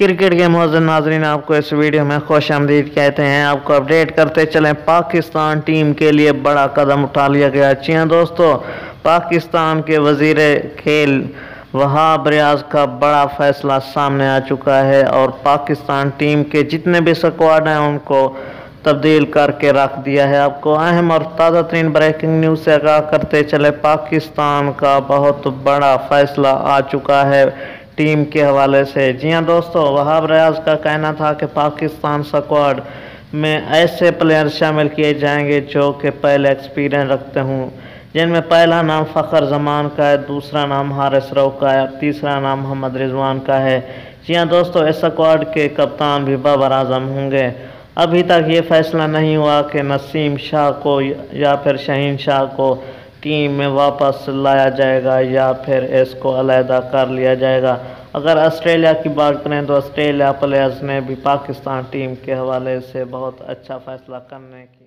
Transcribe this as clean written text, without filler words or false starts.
Cricket के मौजूद नाजरीन, आपको इस वीडियो में खुश आमदीद कहते हैं। आपको अपडेट करते चलें, पाकिस्तान टीम के लिए बड़ा कदम उठा लिया गया। जी हाँ दोस्तों, पाकिस्तान के वजीर खेल वहाब रियाज का बड़ा फैसला सामने आ चुका है और पाकिस्तान टीम के जितने भी स्क्वाड हैं उनको तब्दील करके रख दिया है। आपको अहम और ताज़ा तरीन ब्रेकिंग न्यूज़ से आगाह करते चले, पाकिस्तान का बहुत बड़ा फैसला आ चुका है टीम के हवाले से। जी हाँ दोस्तों, वहाब रियाज का कहना था कि पाकिस्तान स्क्वाड में ऐसे प्लेयर शामिल किए जाएंगे जो कि पहले एक्सपीरियंस रखते हों, जिनमें पहला नाम फ़खर जमान का है, दूसरा नाम हारिस रऊफ का है, तीसरा नाम मोहम्मद रिजवान का है। जी हाँ दोस्तों, इस स्क्वाड के कप्तान भी बाबर आजम होंगे। अभी तक ये फैसला नहीं हुआ कि नसीम शाह को या फिर शहीन शाह को टीम में वापस लाया जाएगा या फिर इसको अलहदा कर लिया जाएगा। अगर ऑस्ट्रेलिया की बात करें तो ऑस्ट्रेलिया प्लेयर्स ने भी पाकिस्तान टीम के हवाले से बहुत अच्छा फैसला करने की